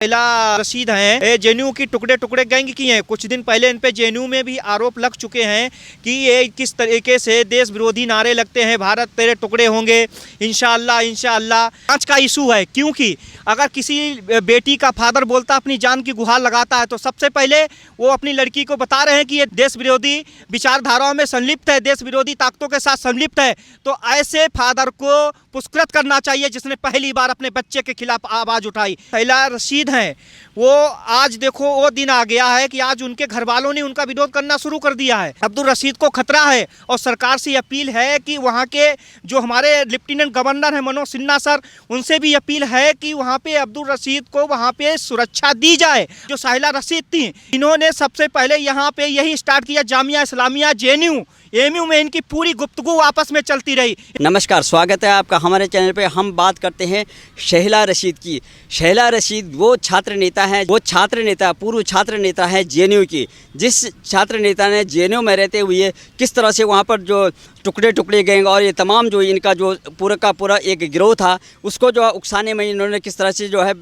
सैला रशीद हैं जेएनयू की टुकड़े टुकड़े गैंग की हैं। कुछ दिन पहले इन पे जेएनयू में भी आरोप लग चुके हैं कि ये किस तरीके से देश विरोधी नारे लगते हैं, भारत तेरे टुकड़े होंगे, इंशाअल्लाह इंशाअल्लाह। आज का इशू है क्योंकि अगर किसी बेटी का फादर बोलता अपनी जान की गुहार लगाता है तो सबसे पहले वो अपनी लड़की को बता रहे हैं कि ये देश विरोधी विचारधाराओं में संलिप्त है, देश विरोधी ताकतों के साथ संलिप्त है। तो ऐसे फादर को पुरस्कृत करना चाहिए जिसने पहली बार अपने बच्चे के खिलाफ आवाज उठाई। सैला रशीद हैं वो आज देखो वो दिन आ गया है कि आज उनके घर वालों ने उनका विरोध करना शुरू कर दिया है। अब्दुल रशीद को खतरा है और सरकार से अपील है कि वहाँ के जो हमारे लेफ्टिनेंट गवर्नर हैं मनोज सिन्हा सर, उनसे भी अपील है कि वहाँ पे अब्दुल रशीद को वहाँ पे सुरक्षा दी जाए। जो सैला रशीद थी इन्होंने सबसे पहले यहाँ पे यही स्टार्ट किया, जामिया इस्लामिया जेएनयू एएमयू में इनकी पूरी गुफ्तगू आपस में चलती रही। नमस्कार, स्वागत है आपका हमारे चैनल पे। हम बात करते हैं सैला रशीद की। सैला रशीद वो छात्र नेता है, वो छात्र नेता पूर्व छात्र नेता है जेएनयू की। जिस छात्र नेता ने जेएनयू में रहते हुए किस तरह से वहाँ पर जो टुकड़े टुकड़े गैंग और ये तमाम जो इनका जो पूरा का पूरा एक गिरोह था उसको जो उकसाने में इन्होंने किस तरह से जो है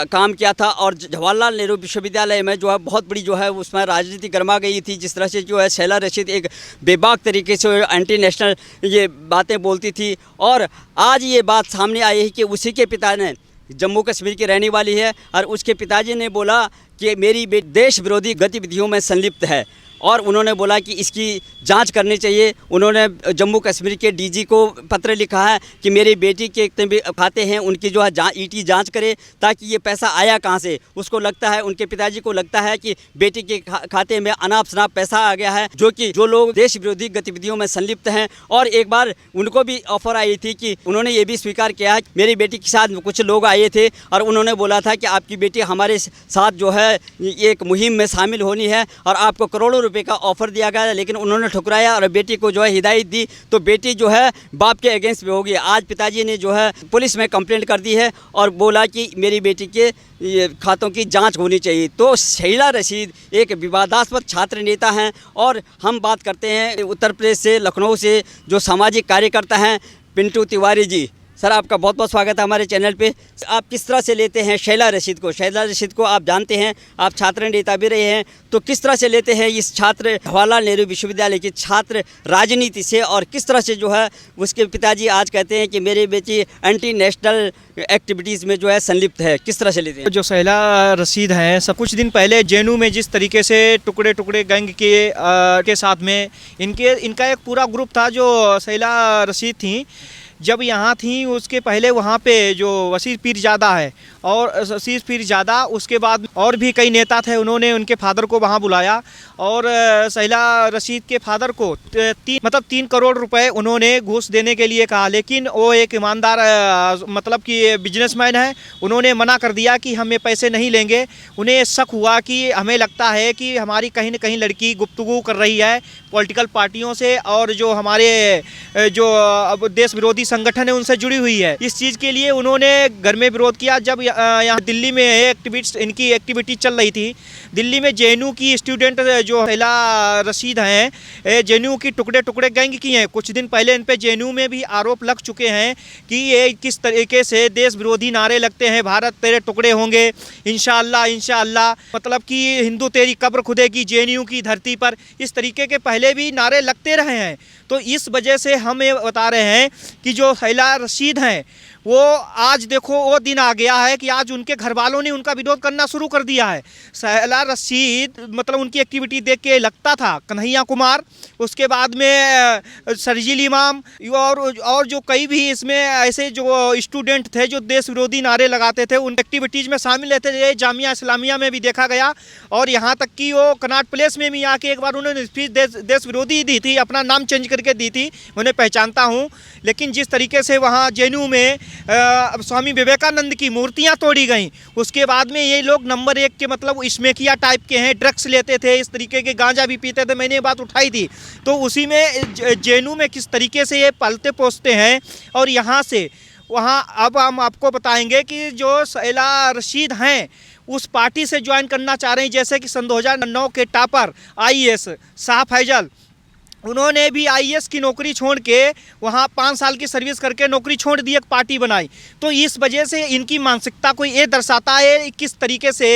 काम किया था। और जवाहरलाल नेहरू विश्वविद्यालय में जो है बहुत बड़ी जो है उसमें राजनीति गर्मा गई थी। जिस तरह से जो है सैला रशीद एक बेबाक तरीके से एंटी नेशनल ये बातें बोलती थी और आज ये बात सामने आई है कि उसी के पिता ने जम्मू कश्मीर की रहने वाली है और उसके पिताजी ने बोला कि मेरी देश विरोधी गतिविधियों में संलिप्त है और उन्होंने बोला कि इसकी जांच करनी चाहिए। उन्होंने जम्मू कश्मीर के डीजी को पत्र लिखा है कि मेरी बेटी के जितने भी खाते हैं उनकी जो है ईटी जांच करे ताकि ये पैसा आया कहां से। उसको लगता है, उनके पिताजी को लगता है कि बेटी के खाते में अनाप शनाप पैसा आ गया है, जो लोग देश विरोधी गतिविधियों में संलिप्त हैं। और एक बार उनको भी ऑफर आई थी कि उन्होंने ये भी स्वीकार किया, मेरी बेटी के साथ कुछ लोग आए थे और उन्होंने बोला था कि आपकी बेटी हमारे साथ जो है एक मुहिम में शामिल होनी है और आपको करोड़ों रुपए का ऑफर दिया गया, लेकिन उन्होंने ठुकराया और बेटी को जो है हिदायत दी तो बेटी जो है बाप के अगेंस्ट में होगी। आज पिताजी ने जो है पुलिस में कंप्लेंट कर दी है और बोला कि मेरी बेटी के खातों की जांच होनी चाहिए। तो सैला रशीद एक विवादास्पद छात्र नेता हैं और हम बात करते हैं उत्तर प्रदेश से, लखनऊ से जो सामाजिक कार्यकर्ता हैं पिंटू तिवारी जी। सर, आपका बहुत बहुत स्वागत है हमारे चैनल पे। आप किस तरह से लेते हैं सैला रशीद को? सैला रशीद को आप जानते हैं, आप छात्र नेता भी रहे हैं, तो किस तरह से लेते हैं इस छात्र जवाहरलाल नेहरू विश्वविद्यालय की छात्र राजनीति से और किस तरह से जो है उसके पिताजी आज कहते हैं कि मेरी बेटी एंटी नेशनल एक्टिविटीज़ में जो है संलिप्त है, किस तरह से लेते हैं? जो सैला रशीद हैं सब कुछ दिन पहले जेएनयू में जिस तरीके से टुकड़े टुकड़े गैंग के साथ में इनका एक पूरा ग्रुप था। जो सैला रशीद थी जब यहाँ थी उसके पहले वहाँ पे जो वसीर पीरजादा है और वसीर पीरजादा, उसके बाद और भी कई नेता थे, उन्होंने उनके फादर को वहाँ बुलाया और सैला रशीद के फादर को 3 करोड़ रुपए उन्होंने घूस देने के लिए कहा। लेकिन वो एक ईमानदार मतलब कि बिजनेसमैन है, उन्होंने मना कर दिया कि हम ये पैसे नहीं लेंगे। उन्हें शक हुआ कि हमें लगता है कि हमारी कहीं न कहीं लड़की गुफ्तगू कर रही है पॉलिटिकल पार्टियों से और जो हमारे जो देश विरोधी संगठन है उनसे जुड़ी हुई है। इस चीज़ के लिए उन्होंने घर में विरोध किया। जब यहाँ दिल्ली में इनकी एक्टिविटी चल रही थी, दिल्ली में जेएनयू की स्टूडेंट जो सैला रशीद हैं जेएनयू की टुकड़े टुकड़े गैंग की हैं। कुछ दिन पहले इन पे जेएनयू में भी आरोप लग चुके हैं कि ये किस तरीके से देश विरोधी नारे लगते हैं, भारत तेरे टुकड़े होंगे, इंशाअल्लाह इंशाअल्लाह, मतलब कि हिंदू तेरी कब्र खुदेगी जेएनयू की धरती पर। इस तरीके के पहले भी नारे लगते रहे हैं। तो इस वजह से हम ये बता रहे हैं कि जो सैला रशीद हैं वो आज देखो वो दिन आ गया है कि आज उनके घर वालों ने उनका विरोध करना शुरू कर दिया है। सैला रशीद मतलब उनकी एक्टिविटी देख के लगता था कन्हैया कुमार, उसके बाद में शर्जील इमाम और जो कई भी इसमें ऐसे जो स्टूडेंट थे जो देश विरोधी नारे लगाते थे उन एक्टिविटीज़ में शामिल रहते थे। जामिया इस्लामिया में भी देखा गया और यहाँ तक कि वो कनॉट प्लेस में भी आके एक बार उन्होंने स्पीच देश विरोधी दी थी, अपना नाम चेंज करके दी थी, उन्हें पहचानता हूँ। लेकिन जिस तरीके से वहाँ जेएनयू में स्वामी विवेकानंद की मूर्तियां तोड़ी गई, उसके बाद में ये लोग नंबर 1 के मतलब स्मेकिया टाइप के हैं, ड्रग्स लेते थे, इस तरीके के गांजा भी पीते थे। मैंने ये बात उठाई थी। तो उसी में जेएनयू में किस तरीके से ये पलते पोसते हैं और यहाँ से वहाँ अब हम आपको बताएंगे कि जो सैला रशीद हैं उस पार्टी से ज्वाइन करना चाह रहे हैं। जैसे कि सन 2009 के टॉपर IAS शाह फैजल उन्होंने भी आईएएस की नौकरी छोड़ के वहाँ 5 साल की सर्विस करके नौकरी छोड़ दी, एक पार्टी बनाई। तो इस वजह से इनकी मानसिकता को ये दर्शाता है किस तरीके से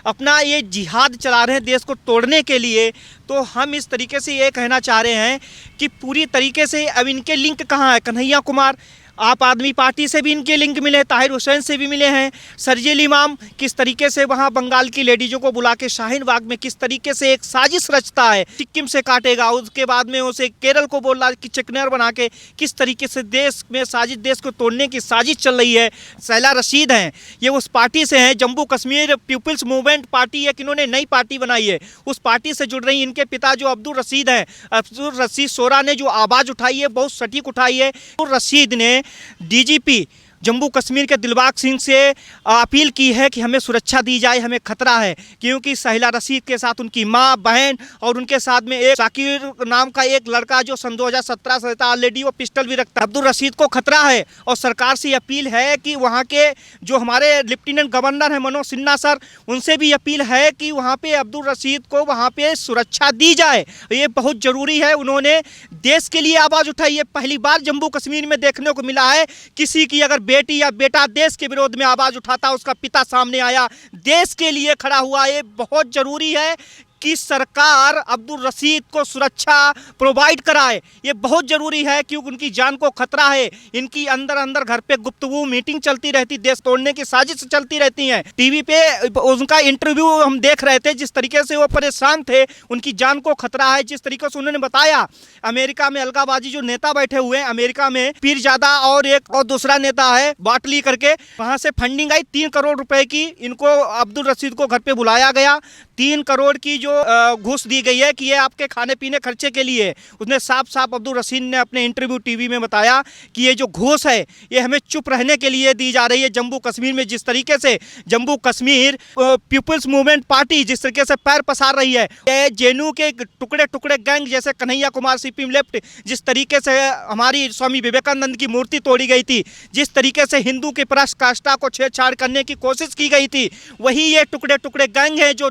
अपना ये जिहाद चला रहे हैं देश को तोड़ने के लिए। तो हम इस तरीके से ये कहना चाह रहे हैं कि पूरी तरीके से अब इनके लिंक कहाँ है। कन्हैया कुमार आप आदमी पार्टी से भी इनके लिंक मिले, ताहिर हुसैन से भी मिले हैं। शरजील इमाम किस तरीके से वहाँ बंगाल की लेडीज़ों को बुला के शाहीन बाग में किस तरीके से एक साजिश रचता है, सिक्किम से काटेगा, उसके बाद में उसे केरल को बोल रहा है कि चिकनेर बना के किस तरीके से देश में साजिश, देश को तोड़ने की साजिश चल रही है। शैला रशीद हैं, ये उस पार्टी से हैं, Jammu Kashmir people's movement party है कि इन्होंने नई पार्टी बनाई है, उस पार्टी से जुड़ रही। इनके पिता जो अब्दुल रशीद हैं, अब्दुल रशीद सोरा ने जो आवाज़ उठाई है बहुत सटीक उठाई है। अब्दुल रशीद ने डीजीपी जम्मू कश्मीर के दिलबाग सिंह से अपील की है कि हमें सुरक्षा दी जाए, हमें खतरा है, क्योंकि शैला रशीद के साथ उनकी माँ, बहन और उनके साथ में एक शाकिर नाम का एक लड़का जो सन 2017 से था, ऑलरेडी वो पिस्टल भी रखता है। अब्दुल रशीद को खतरा है और सरकार से अपील है कि वहाँ के जो हमारे लेफ्टिनेंट गवर्नर हैं मनोज सिन्हा सर, उनसे भी अपील है कि वहाँ पे अब्दुल रशीद को वहाँ पे सुरक्षा दी जाए, ये बहुत ज़रूरी है। उन्होंने देश के लिए आवाज़ उठाई है। पहली बार जम्मू कश्मीर में देखने को मिला है किसी की अगर बेटी या बेटा देश के विरोध में आवाज उठाता, उसका पिता सामने आया, देश के लिए खड़ा हुआ। ये बहुत जरूरी है कि सरकार अब्दुल रशीद को सुरक्षा प्रोवाइड कराए, ये बहुत ज़रूरी है क्योंकि उनकी जान को खतरा है। इनकी अंदर अंदर घर पे गुफ्तगू मीटिंग चलती रहती, देश तोड़ने की साजिश चलती रहती हैं। टीवी पे उनका इंटरव्यू हम देख रहे थे, जिस तरीके से वो परेशान थे, उनकी जान को खतरा है। जिस तरीके से उन्होंने बताया, अमेरिका में अलगाबाजी जो नेता बैठे हुए हैं, अमेरिका में पीरजादा और एक और दूसरा नेता है बाटली करके, वहाँ से फंडिंग आई 3 करोड़ रुपए की। इनको अब्दुल रशीद को घर पे बुलाया गया, 3 करोड़ की जो घूस दी गई है कि ये आपके खाने पीने खर्चे के लिए। उसने साफ साफ अब्दुल रशीद ने अपने इंटरव्यू टीवी में बताया कि ये जो घूस है ये हमें चुप रहने के लिए दी जा रही है। जम्मू कश्मीर में जिस तरीके से Jammu Kashmir people's movement party जिस तरीके से पैर पसार रही है, ये जेएनयू के टुकड़े टुकड़े गैंग जैसे कन्हैया कुमार सीपीएम लेफ्ट, जिस तरीके से हमारी स्वामी विवेकानंद की मूर्ति तोड़ी गई थी, जिस तरीके से हिंदू की पराकाष्ठा को छेड़छाड़ करने की कोशिश की गई थी, वही ये टुकड़े टुकड़े गैंग है जो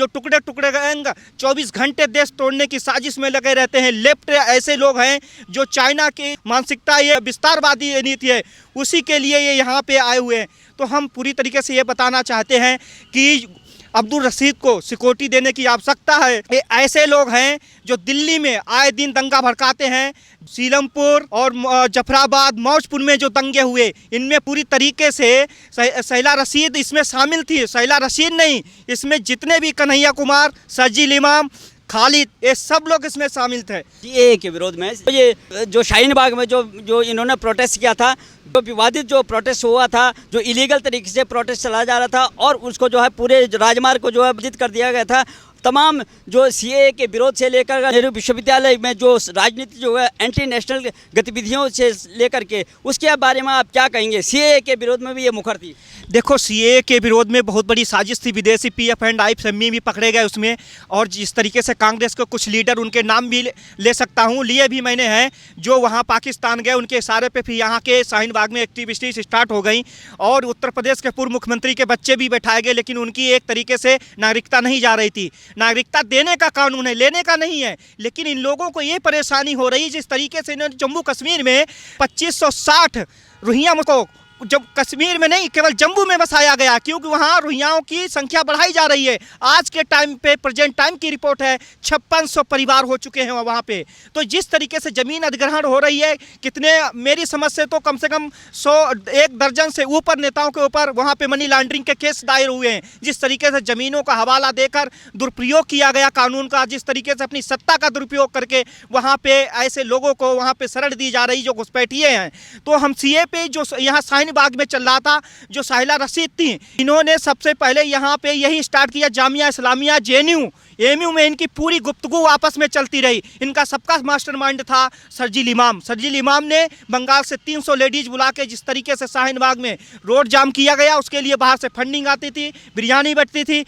टुकड़े टुकड़े गैंग 24 घंटे देश तोड़ने की साजिश में लगे रहते हैं। लेफ्ट ऐसे लोग हैं जो चाइना की मानसिकता, ये विस्तारवादी नीति है, उसी के लिए ये यहाँ पे आए हुए हैं। तो हम पूरी तरीके से ये बताना चाहते हैं कि अब्दुल रशीद को सिक्योरिटी देने की आवश्यकता है। ये ऐसे लोग हैं जो दिल्ली में आए दिन दंगा भड़काते हैं। सीलमपुर और जफराबाद, मौजपुर में जो दंगे हुए, इनमें पूरी तरीके से शैला रशीद इसमें शामिल थी। शैला रशीद नहीं, इसमें जितने भी कन्हैया कुमार, शरजील इमाम, खालिद, ये सब लोग इसमें शामिल थे। ये के विरोध में ये जो शाहीन बाग में जो इन्होंने प्रोटेस्ट किया था, जो विवादित जो प्रोटेस्ट हुआ था, जो इलीगल तरीके से प्रोटेस्ट चलाया जा रहा था और उसको जो है पूरे राजमार्ग को जो है बाधित कर दिया गया था। तमाम जो सीएए के विरोध से लेकर नेहरू विश्वविद्यालय में जो राजनीति जो है एंटी नेशनल गतिविधियों से लेकर के, उसके बारे में आप क्या कहेंगे? सीएए के विरोध में भी ये मुखर थी। देखो, सीएए के विरोध में बहुत बड़ी साजिश थी, विदेशी पीएफ एंड आईएफएमई भी पकड़े गए उसमें, और जिस तरीके से कांग्रेस के कुछ लीडर, उनके नाम भी ले सकता हूँ, लिए भी मैंने हैं, जो वहाँ पाकिस्तान गए, उनके इशारे पे फिर यहाँ के शाहीन बाग में एक्टिविटीज स्टार्ट हो गई। और उत्तर प्रदेश के पूर्व मुख्यमंत्री के बच्चे भी बैठाए गए, लेकिन उनकी एक तरीके से नागरिकता नहीं जा रही थी। नागरिकता देने का कानून है, लेने का नहीं है, लेकिन इन लोगों को ये परेशानी हो रही, जिस तरीके से इन्होंने जम्मू कश्मीर में 2560 रोहिंग्या को जब कश्मीर में नहीं केवल जम्मू में बसाया गया, क्योंकि वहाँ रोहिंग्याओं की संख्या बढ़ाई जा रही है। आज के टाइम पे, प्रेजेंट टाइम की रिपोर्ट है, 5600 परिवार हो चुके हैं वहाँ पे। तो जिस तरीके से ज़मीन अधिग्रहण हो रही है, कितने, मेरी समझ से तो कम 1 दर्जन से ऊपर नेताओं के ऊपर वहाँ पे मनी लॉन्ड्रिंग के केस दायर हुए हैं। जिस तरीके से ज़मीनों का हवाला देकर दुरुपयोग किया गया कानून का, जिस तरीके से अपनी सत्ता का दुरुपयोग करके वहाँ पे ऐसे लोगों को वहाँ पे शरण दी जा रही जो घुसपैठिए हैं। तो हम सीए पे जो यहाँ शाहीन बाग में चल रहा था, जो शैला रशीद थी, इन्होंने सबसे पहले यहाँ पे यही स्टार्ट किया। जामिया इस्लामिया, जेएनयू, एएमयू में इनकी पूरी गुफ्तगू आपस में चलती रही। इनका सबका मास्टरमाइंड था शरजील इमाम। शरजील इमाम ने बंगाल से 300 लेडीज बुला के जिस तरीके से शाहीन बाग में रोड जाम किया गया, उसके लिए बाहर से फंडिंग आती थी, बिरयानी बटती थी।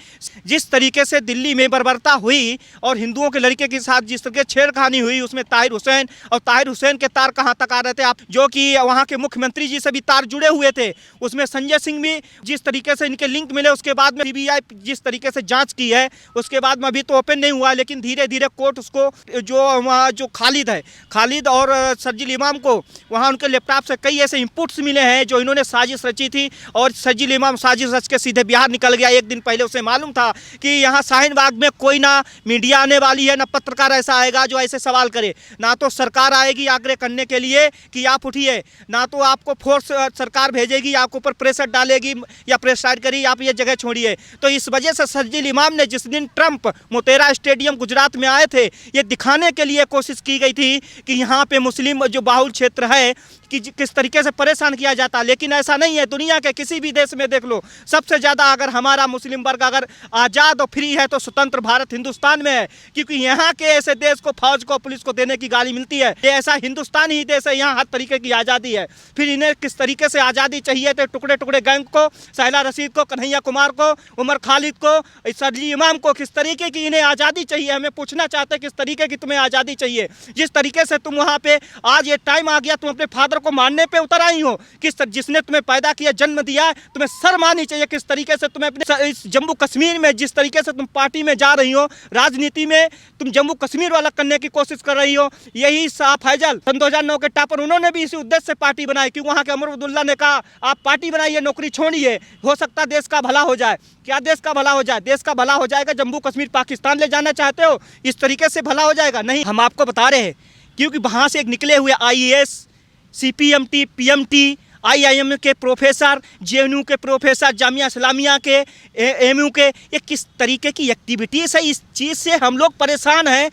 जिस तरीके से दिल्ली में बर्बरता हुई और हिंदुओं के लड़के के साथ जिस तरह छेड़खानी हुई, उसमें ताहिर हुसैन, और ताहिर हुसैन के तार कहाँ तक आ रहे थे आप, जो कि वहाँ के मुख्यमंत्री जी से भी तार जुड़े हुए थे। उसमें संजय सिंह भी जिस तरीके से इनके लिंक मिले, उसके बाद में सीबीआई जिस तरीके से जाँच की है, उसके बाद में अभी अभी तो ओपन नहीं हुआ, लेकिन धीरे धीरे कोर्ट उसको जो वहाँ जो खालिद और शर्जील इमाम को वहाँ उनके लैपटॉप से कई ऐसे इनपुट्स मिले हैं जो इन्होंने साजिश रची थी, और शर्जील इमाम साजिश रच के सीधे बिहार निकल गया। एक दिन पहले उसे मालूम था कि यहाँ शाहीन बाग में कोई ना मीडिया आने वाली है, ना पत्रकार ऐसा आएगा जो ऐसे सवाल करे, ना तो सरकार आएगी आग्रह करने के लिए कि आप उठिए, ना तो आपको फोर्स सरकार भेजेगी, आपके ऊपर प्रेशर डालेगी या प्रेशराइज करेगी आप ये जगह छोड़िए। तो इस वजह से शर्जील इमाम ने जिस दिन ट्रंप मोटेरा स्टेडियम गुजरात में आए थे, ये दिखाने के लिए कोशिश की गई थी कि यहाँ पे मुस्लिम जो बाहुल क्षेत्र है कि किस तरीके से परेशान किया जाता, लेकिन ऐसा नहीं है। दुनिया के किसी भी देश में देख लो, सबसे ज़्यादा अगर हमारा मुस्लिम वर्ग अगर आज़ाद और फ्री है तो स्वतंत्र भारत हिंदुस्तान में है, क्योंकि यहाँ के ऐसे देश को फौज को पुलिस को देने की गाली मिलती है। ये ऐसा हिंदुस्तान ही देश है, यहाँ हर तरीके की आज़ादी है। फिर इन्हें किस तरीके से आज़ादी चाहिए, तो टुकड़े टुकड़े गैंग को, साहिला रशीद को, कन्हैया कुमार को, उमर खालिद को, शर्जील इमाम को किस तरीके की इन्हें आज़ादी चाहिए। हमें पूछना चाहते हैं किस तरीके की तुम्हें आज़ादी चाहिए। जिस तरीके से तुम वहाँ पे आज ये टाइम आ गया, तुम अपने फादर को मारने पे उतर आई हो, जिसने तुम्हें पैदा किया, जन्म दिया, तुम्हें शर्म आनी चाहिए। किस तरीके से तुम्हें अपने इस जम्मू कश्मीर में जिस तरीके से तुम पार्टी में जा रही हो, राजनीति में तुम जम्मू कश्मीर वाला करने की कोशिश कर रही हो। यही शाह फैजल सन 2009 के टॉपर, उन्होंने भी इसी उद्देश्य से पार्टी बनाई कि वहाँ के अमर अब्दुल्ला ने कहा आप पार्टी बनाइए, नौकरी छोड़िए, हो सकता देश का भला हो जाए। क्या देश का भला हो जाए? देश का भला हो जाएगा। जम्मू कश्मीर पाकिस्तान ले जाना चाहते हो, इस तरीके से भला हो जाएगा? नहीं, हम आपको बता रहे हैं, क्योंकि वहाँ से एक निकले हुए IAS, CPMT, PMT, IIM के प्रोफेसर, JNU के प्रोफेसर, जामिया इस्लामिया के, MU के, ये किस तरीके की एक्टिविटीज़ है। इस चीज़ से हम लोग परेशान हैं।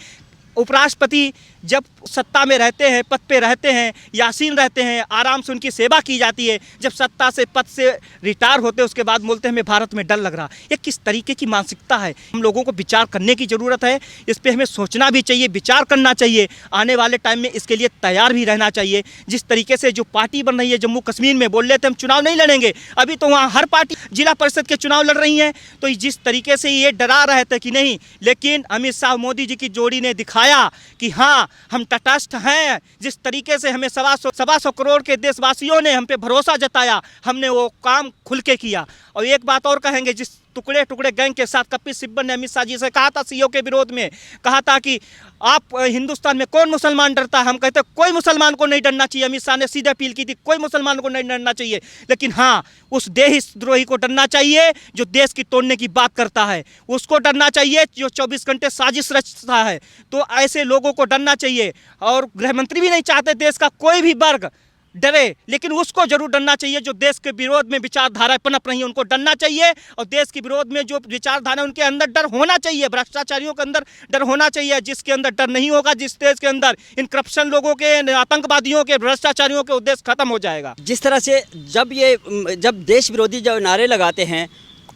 उपराष्ट्रपति जब सत्ता में रहते हैं, पद पे रहते हैं, यासीन रहते हैं, आराम से उनकी सेवा की जाती है। जब सत्ता से पद से रिटायर होते हैं, उसके बाद बोलते हैं हमें भारत में डर लग रहा। ये किस तरीके की मानसिकता है? हम लोगों को विचार करने की ज़रूरत है। इस पे हमें सोचना भी चाहिए, विचार करना चाहिए। आने वाले टाइम में इसके लिए तैयार भी रहना चाहिए। जिस तरीके से जो पार्टी बन रही है जम्मू कश्मीर में, बोल रहे थे हम चुनाव नहीं लड़ेंगे, अभी तो वहाँ हर पार्टी जिला परिषद के चुनाव लड़ रही हैं। तो जिस तरीके से ये डरा रहे थे कि नहीं, लेकिन अमित शाह मोदी जी की जोड़ी ने दिखाया कि हाँ हम तटस्थ हैं। जिस तरीके से हमें 125 करोड़ के देशवासियों ने हम पे भरोसा जताया, हमने वो काम खुल के किया। और एक बात और कहेंगे, जिस टुकड़े टुकड़े गैंग के साथ कपिल सिब्बल ने अमित शाह जी से कहा था, सीओ के विरोध में कहा था कि आप हिंदुस्तान में कौन मुसलमान डरता है? हम कहते कोई मुसलमान को नहीं डरना चाहिए। अमित शाह ने सीधे अपील की थी, कोई मुसलमान को नहीं डरना चाहिए। लेकिन हाँ, उस देशद्रोही को डरना चाहिए जो देश की तोड़ने की बात करता है, उसको डरना चाहिए जो 24 घंटे साजिश रचता है। तो ऐसे लोगों को डरना चाहिए। और गृह मंत्री भी नहीं चाहते देश का कोई भी वर्ग डरे, लेकिन उसको जरूर डरना चाहिए जो देश के विरोध में विचारधारा पनप रही है, उनको डरना चाहिए। और देश के विरोध में जो विचारधारा, उनके अंदर डर होना चाहिए। भ्रष्टाचारियों के अंदर डर होना चाहिए। जिसके अंदर डर नहीं होगा, जिस देश के अंदर इन करप्शन लोगों के, आतंकवादियों के, भ्रष्टाचारियों के उद्देश्य खत्म हो जाएगा। जिस तरह से जब देश विरोधी जो नारे लगाते हैं,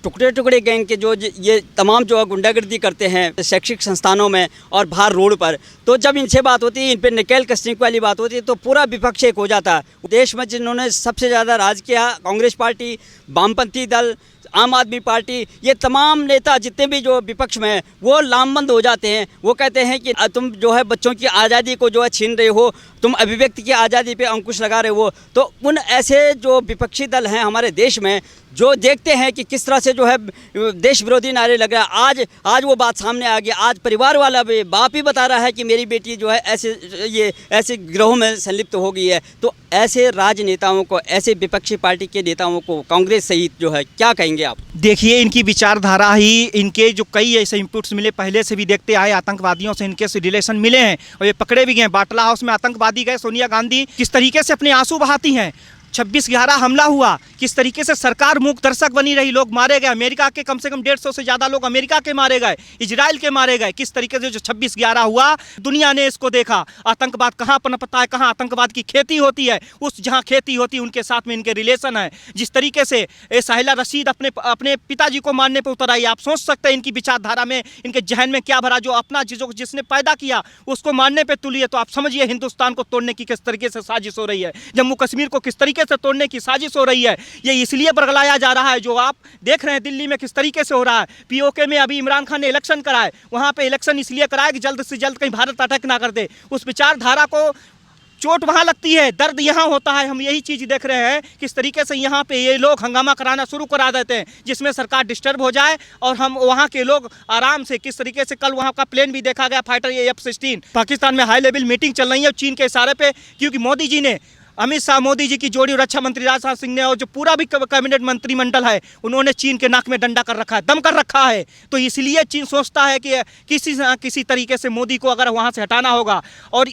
टुकड़े टुकड़े गैंग के जो ये तमाम जो गुंडागर्दी करते हैं शैक्षिक संस्थानों में और बाहर रोड पर, तो जब इनसे बात होती है, इन पर निकेल कसने वाली बात होती है, तो पूरा विपक्ष एक हो जाता है। देश में जिन्होंने सबसे ज़्यादा राज किया, कांग्रेस पार्टी, वामपंथी दल, आम आदमी पार्टी, ये तमाम नेता जितने भी जो विपक्ष में हैं वो लामबंद हो जाते हैं। वो कहते हैं कि तुम जो है बच्चों की आज़ादी को जो है छीन रहे हो, तुम अभिव्यक्ति की आज़ादी पे अंकुश लगा रहे हो। तो उन ऐसे जो विपक्षी दल हैं हमारे देश में, जो देखते हैं कि किस तरह से जो है देश विरोधी नारे लग रहा है, आज वो बात सामने आ गई। आज परिवार वाला भी बाप ही बता रहा है कि मेरी बेटी जो है ऐसे गिरोह में संलिप्त हो गई है। तो ऐसे राजनेताओं को, ऐसे विपक्षी पार्टी के नेताओं को, कांग्रेस सहित जो है, क्या कहेंगे आप? देखिए, इनकी विचारधारा ही, इनके जो कई ऐसे इनपुट्स मिले, पहले से भी देखते आए, आतंकवादियों से इनके रिलेशन मिले हैं और ये पकड़े भी गए। बाटला हाउस में आतंकवादी गए, सोनिया गांधी किस तरीके से अपने आंसू बहाती हैं। 26/11 हमला हुआ, किस तरीके से सरकार मूक दर्शक बनी रही, लोग मारे गए। अमेरिका के कम से कम 150 से ज़्यादा लोग अमेरिका के मारे गए, इजराइल के मारे गए। किस तरीके से जो 26/11 हुआ, दुनिया ने इसको देखा। आतंकवाद कहाँ पनपता है, कहाँ आतंकवाद की खेती होती है, उस जहाँ खेती होती है उनके साथ में इनके रिलेशन है। जिस तरीके से साहिला रशीद अपने पिताजी को मारने पर उतर आई, आप सोच सकते हैं इनकी विचारधारा में, इनके जहन में क्या भरा। जो अपना जिसने पैदा किया उसको मारने पर तुली है, तो आप समझिए हिंदुस्तान को तोड़ने की किस तरीके से साजिश हो रही है। जम्मू कश्मीर को किस तरीके से तोड़ने की साजिश हो रही है, ये इसलिए बरगलाया जा रहा है। जो आप देख रहे हैं दिल्ली में किस तरीके से हो रहा है। POK में अभी इमरान खान ने इलेक्शन कराए, वहां पे इलेक्शन इसलिए कराए कि जल्द से जल्द कहीं भारत अटैक ना कर दे। उस विचारधारा को चोट वहाँ लगती है, दर्द यहाँ होता है। हम यही चीज़ देख रहे हैं किस तरीके से यहाँ पे ये लोग हंगामा कराना शुरू करा देते हैं, जिसमें सरकार डिस्टर्ब हो जाए और हम वहाँ के लोग आराम से, किस तरीके से कल वहाँ का प्लेन भी देखा गया, फाइटर F-16। पाकिस्तान में हाई लेवल मीटिंग चल रही है चीन के इशारे पे, क्योंकि मोदी जी ने, अमित शाह मोदी जी की जोड़ी और रक्षा मंत्री राजनाथ सिंह ने और जो पूरा भी कैबिनेट मंत्रिमंडल है, उन्होंने चीन के नाक में डंडा कर रखा है, दम कर रखा है। तो इसलिए चीन सोचता है कि किसी न किसी तरीके से मोदी को अगर वहाँ से हटाना होगा। और